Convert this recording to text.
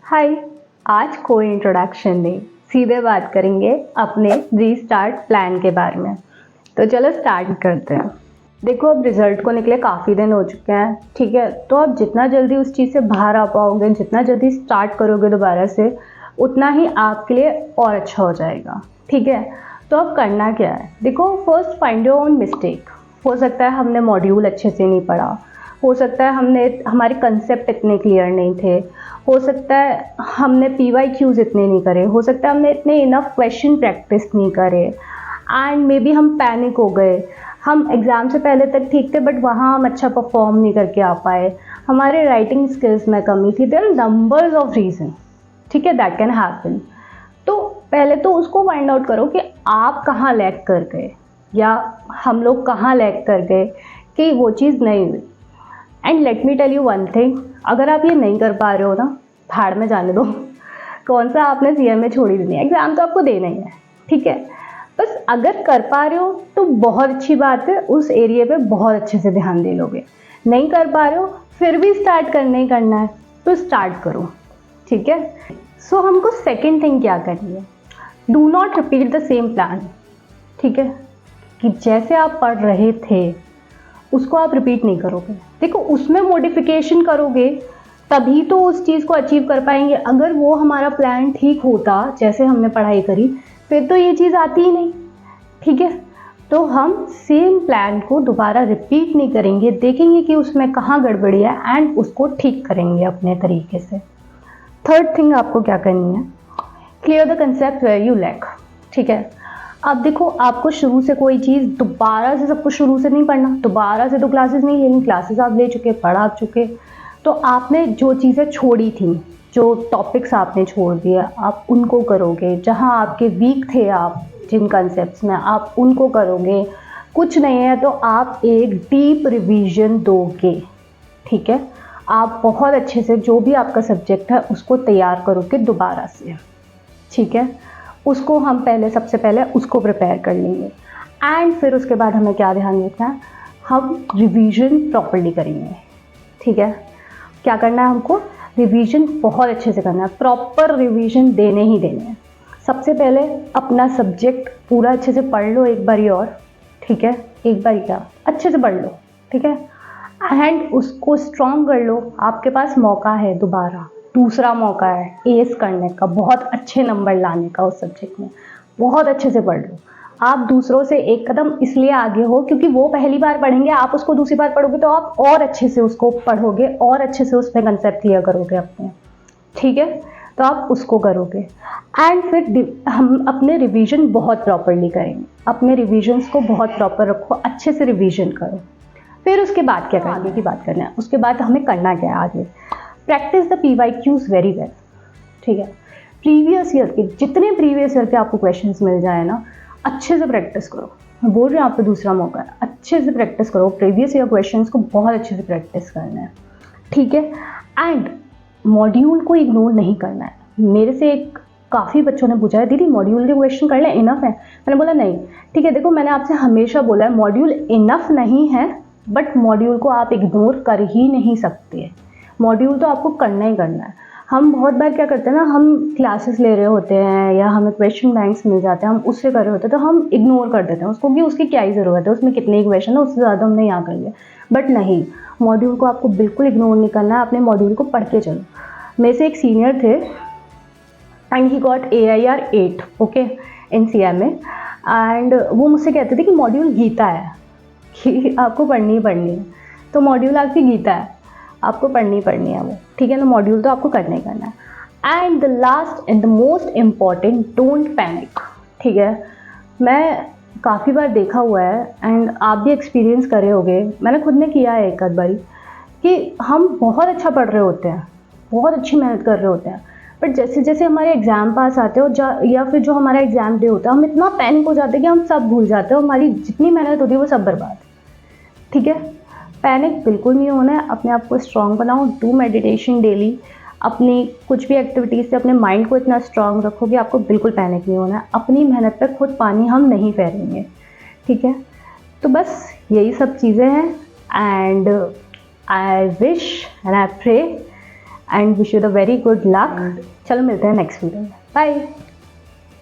हाय। आज कोई इंट्रोडक्शन नहीं, सीधे बात करेंगे अपने रीस्टार्ट प्लान के बारे में। तो चलो स्टार्ट करते हैं। देखो, अब रिजल्ट को निकले काफ़ी दिन हो चुके हैं, ठीक है। तो आप जितना जल्दी उस चीज़ से बाहर आ पाओगे, जितना जल्दी स्टार्ट करोगे दोबारा से, उतना ही आपके लिए और अच्छा हो जाएगा, ठीक है। तो अब करना क्या है, देखो, first find your own mistake. हो सकता है हमने मॉड्यूल अच्छे से नहीं पढ़ा, हो सकता है हमारे कंसेप्ट इतने क्लियर नहीं थे, हो सकता है हमने PYQs इतने नहीं करे, हो सकता है हमने इतने इनफ क्वेश्चन प्रैक्टिस नहीं करे, एंड मे बी हम पैनिक हो गए। हम एग्ज़ाम से पहले तक ठीक थे, बट वहाँ हम अच्छा परफॉर्म नहीं करके आ पाए, हमारे राइटिंग स्किल्स में कमी थी। There are numbers of reason, ठीक है, दैट कैन हैपन। तो पहले तो उसको फाइंड आउट करो कि आप कहाँ लैग कर गए, या हम लोग कहाँ लैग कर गए कि वो चीज़ नहीं हुई। And let me tell you one thing, अगर आप ये नहीं कर पा रहे हो ना, भाड़ में जाने दो। कौन सा आपने CMA छोड़ी नहीं है, एग्ज़ाम तो आपको देना ही है, ठीक है। बस अगर कर पा रहे हो तो बहुत अच्छी बात है, उस एरिया पे बहुत अच्छे से ध्यान दे लोगे। नहीं कर पा रहे हो, फिर भी स्टार्ट करना ही करना है, तो स्टार्ट करो, ठीक है। सो हमको सेकेंड थिंग क्या करनी है, do not repeat the same plan, ठीक है। कि जैसे आप पढ़ रहे थे उसको आप रिपीट नहीं करोगे। देखो, उसमें मॉडिफिकेशन करोगे तभी तो उस चीज़ को अचीव कर पाएंगे। अगर वो हमारा प्लान ठीक होता, जैसे हमने पढ़ाई करी, फिर तो ये चीज़ आती ही नहीं, ठीक है। तो हम सेम प्लान को दोबारा रिपीट नहीं करेंगे, देखेंगे कि उसमें कहाँ गड़बड़ी है एंड उसको ठीक करेंगे अपने तरीके से। थर्ड थिंग आपको क्या करनी है, clear the concept where you lack, ठीक है। अब देखो, आपको शुरू से कोई चीज़ दोबारा से सब कुछ शुरू से नहीं पढ़ना, दोबारा से तो क्लासेस नहीं लेनी, क्लासेस आप ले चुके, पढ़ा चुके। तो आपने जो चीज़ें छोड़ी थी, जो टॉपिक्स आपने छोड़ दिए, आप उनको करोगे। जहाँ आपके वीक थे आप जिन कंसेप्ट्स में, आप उनको करोगे। कुछ नहीं है तो आप एक डीप रिवीजन दोगे, ठीक है। आप बहुत अच्छे से जो भी आपका सब्जेक्ट है उसको तैयार करोगे दोबारा से, ठीक है। उसको हम सबसे पहले उसको प्रिपेयर कर लेंगे, एंड फिर उसके बाद हमें क्या ध्यान रखना है, हम रिवीजन प्रॉपर्ली करेंगे, ठीक है। क्या करना है हमको, रिवीजन बहुत अच्छे से करना है, प्रॉपर रिवीजन देने ही देने हैं। सबसे पहले अपना सब्जेक्ट पूरा अच्छे से पढ़ लो एक बारी और, ठीक है। एक बारी क्या, अच्छे से पढ़ लो, ठीक है। एंड उसको स्ट्रॉन्ग कर लो। आपके पास मौका है, दोबारा दूसरा मौका है एस करने का, बहुत अच्छे नंबर लाने का उस सब्जेक्ट में। बहुत अच्छे से पढ़ लो। आप दूसरों से एक कदम इसलिए आगे हो क्योंकि वो पहली बार पढ़ेंगे, आप उसको दूसरी बार पढ़ोगे तो आप और अच्छे से उसको पढ़ोगे, और अच्छे से उसमें कंसेप्ट क्लियर करोगे अपने, ठीक है। तो आप उसको करोगे, एंड फिर हम अपने रिवीजन बहुत प्रॉपरली करेंगे। अपने रिविजन्स को बहुत प्रॉपर रखो, अच्छे से रिवीजन करो। फिर उसके बाद क्या करना, आगे की बात करना है। उसके बाद हमें करना क्या है आगे, practice the PYQs very well, ठीक है। प्रीवियस ईयर के जितने प्रीवियस ईयर के आपको क्वेश्चंस मिल जाए ना, अच्छे से प्रैक्टिस करो। मैं बोल रही हूँ, आपको दूसरा मौका है, अच्छे से प्रैक्टिस करो। प्रीवियस ईयर क्वेश्चंस को बहुत अच्छे से प्रैक्टिस करना है, ठीक है। एंड मॉड्यूल को इग्नोर नहीं करना है। मेरे से काफ़ी बच्चों ने पूछा है, दीदी मॉड्यूल के क्वेश्चन कर लें, इनफ है। मैंने बोला नहीं, ठीक है। देखो, मैंने आपसे हमेशा बोला है मॉड्यूल इनफ नहीं है, बट मॉड्यूल को आप इग्नोर कर ही नहीं सकते। मॉड्यूल तो आपको करना ही करना है। हम बहुत बार क्या करते हैं ना, हम क्लासेस ले रहे होते हैं या हमें क्वेश्चन बैंक्स मिल जाते हैं, हम उससे कर रहे होते हैं, तो हम इग्नोर कर देते हैं उसको कि उसकी क्या ही ज़रूरत है, उसमें कितने ही क्वेश्चन है, उससे ज़्यादा हमने यहाँ कर लिया। बट नहीं, मॉड्यूल को आपको बिल्कुल इग्नोर नहीं करना है, अपने मॉड्यूल को पढ़ के चलो। मेरे से एक सीनियर थे and he got AIR 8 okay in CMA, and वो मुझसे कहते थे कि मॉड्यूल गीता है, कि आपको पढ़नी ही पढ़नी है। तो मॉड्यूल आपकी गीता है, आपको पढ़नी है वो, ठीक है ना। मॉड्यूल तो आपको करना ही करना है। And the last and the most important, don't panic, ठीक है। मैं काफ़ी बार देखा हुआ है, एंड आप भी एक्सपीरियंस करे होगे, मैंने खुद ने किया है एक आध बारी, कि हम बहुत अच्छा पढ़ रहे होते हैं, बहुत अच्छी मेहनत कर रहे होते हैं, बट जैसे जैसे हमारे एग्ज़ाम पास आते हैं या फिर जो हमारा एग्ज़ाम डे होता है, हम इतना पैनिक हो जाते हैं कि हम सब भूल जाते हैं, हमारी जितनी मेहनत होती है वो सब बर्बाद, ठीक है। पैनिक बिल्कुल नहीं होना है, अपने आप को स्ट्रॉन्ग बनाओ, डू मेडिटेशन डेली। अपनी कुछ भी एक्टिविटीज़ से अपने माइंड को इतना स्ट्रॉन्ग रखो कि आपको बिल्कुल पैनिक नहीं होना है। अपनी मेहनत पे खुद पानी हम नहीं फेरेंगे, ठीक है। तो बस यही सब चीज़ें हैं, and I wish and I pray and wish you the very good luck. चलो मिलते हैं नेक्स्ट वीडियो में, बाय।